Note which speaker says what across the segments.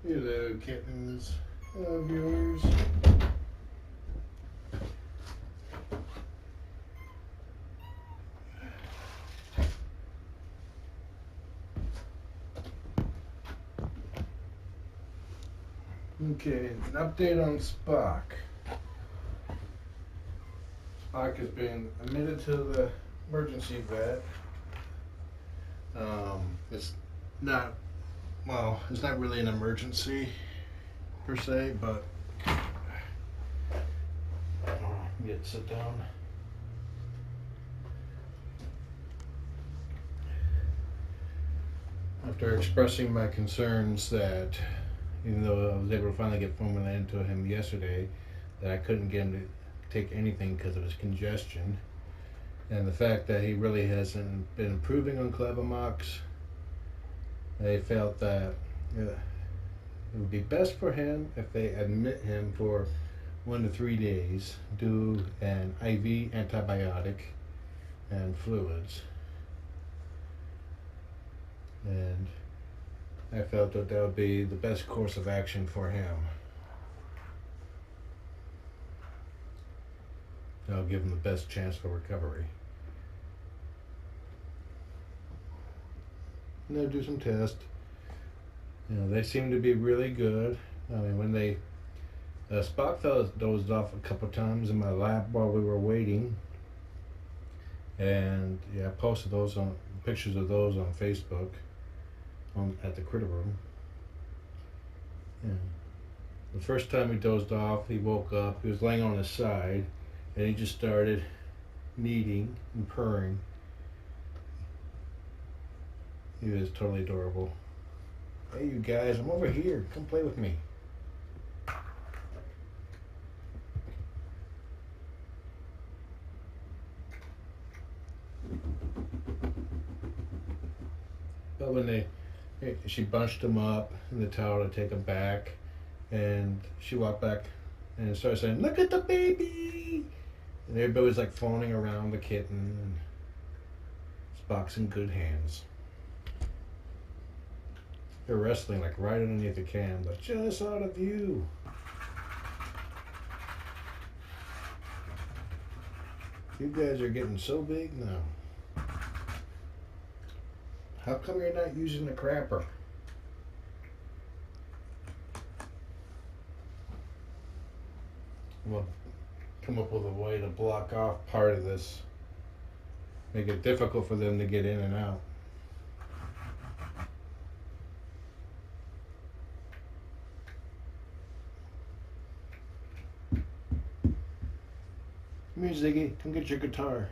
Speaker 1: Hello, kittens. Hello, viewers. Okay, an update on Spock. Spock has been admitted to the emergency vet. It's not, well, it's not really an emergency per se, but sit down. After expressing my concerns that, even though I was able to finally get formulated into him yesterday, that I couldn't get him to take anything because of his congestion, and the fact that he really hasn't been improving on Clevemox, they felt that it would be best for him if they admit him for 1 to 3 days, do an IV antibiotic and fluids. And I felt that that would be the best course of action for him. That'll give him the best chance for recovery. And they'll do some tests. You know, they seem to be really good. I mean, when they Spock dozed off a couple times in my lap while we were waiting, and yeah, I posted those on pictures of those on Facebook at the critter room. Yeah. The first time he dozed off, he woke up. He was laying on his side, and he just started kneading and purring. He was totally adorable. Hey, you guys, I'm over here. Come play with me. But when she bunched him up in the towel to take him back, and she walked back and started saying, "Look at the baby!" And everybody was like phoning around the kitten, and Spock's in good hands. They're wrestling like right underneath the cam, but just out of view. You guys are getting so big now. How come you're not using the crapper? I'm gonna come up with a way to block off part of this. Make it difficult for them to get in and out. Come here, Ziggy. Come get your guitar.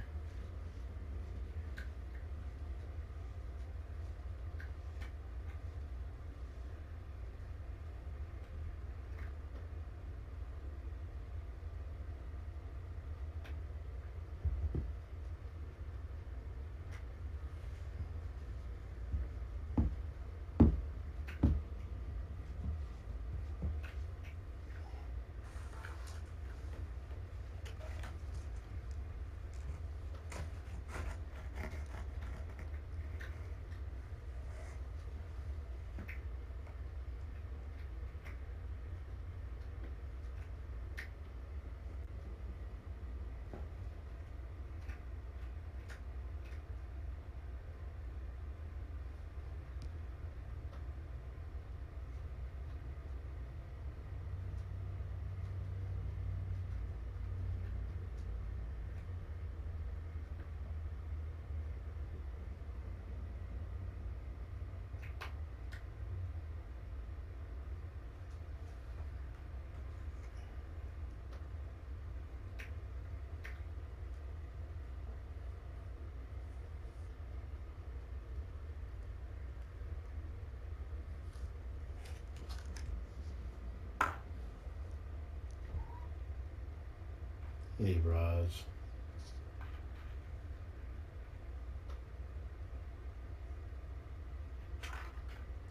Speaker 1: Hey, Roz.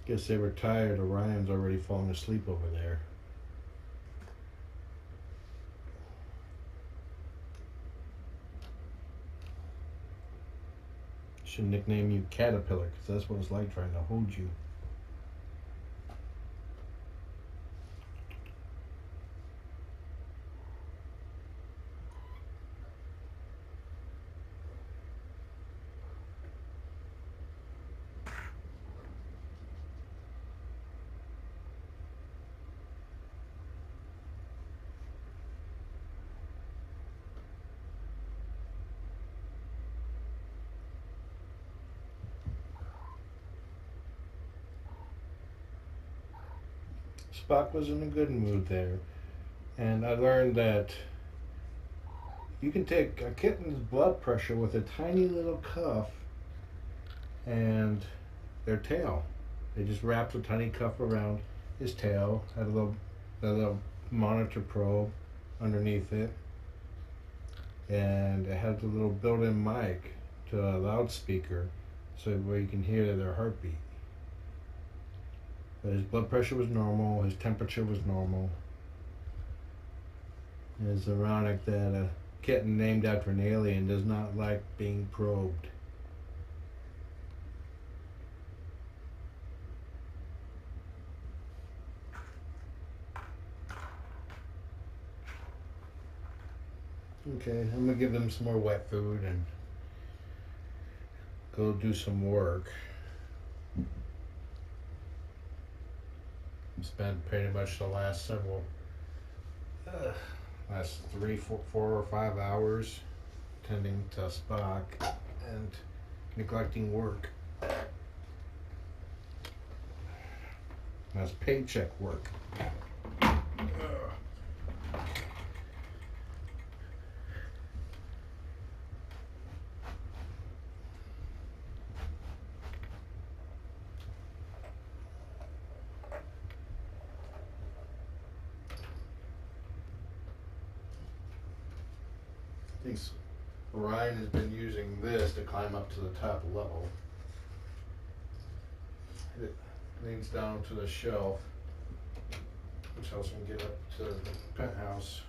Speaker 1: Guess they were tired. Orion's already fallen asleep over there. Should nickname you Caterpillar, because that's what it's like trying to hold you. Spock was in a good mood there. And I learned that you can take a kitten's blood pressure with a tiny little cuff and their tail. They just wrapped a tiny cuff around his tail, had a little monitor probe underneath it, and it has a little built-in mic to a loudspeaker so where you can hear their heartbeat. But his blood pressure was normal, his temperature was normal. It's ironic that a kitten named after an alien does not like being probed. Okay, I'm gonna give them some more wet food and go do some work. Spent pretty much the last last 4 or 5 hours tending to Spock and neglecting work. That's paycheck work. I think Orion has been using this to climb up to the top level. It leans down to the shelf, which helps him get up to the penthouse.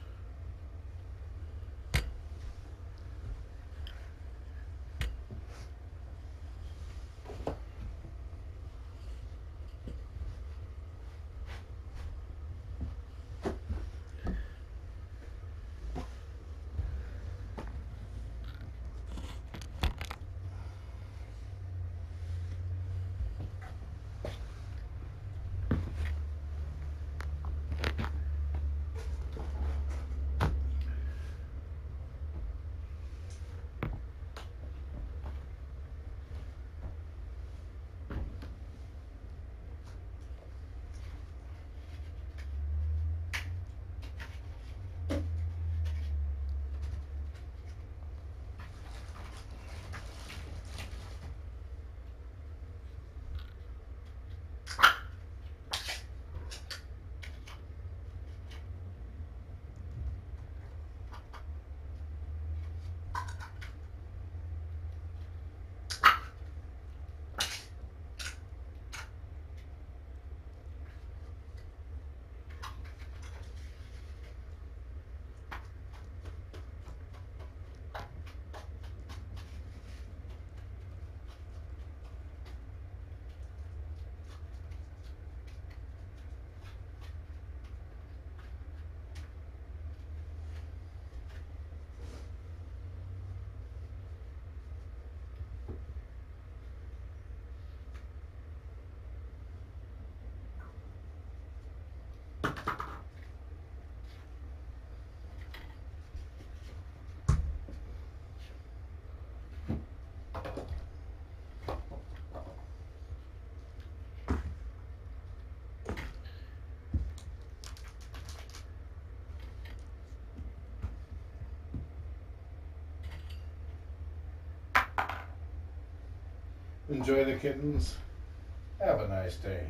Speaker 1: Enjoy the kittens. Have a nice day.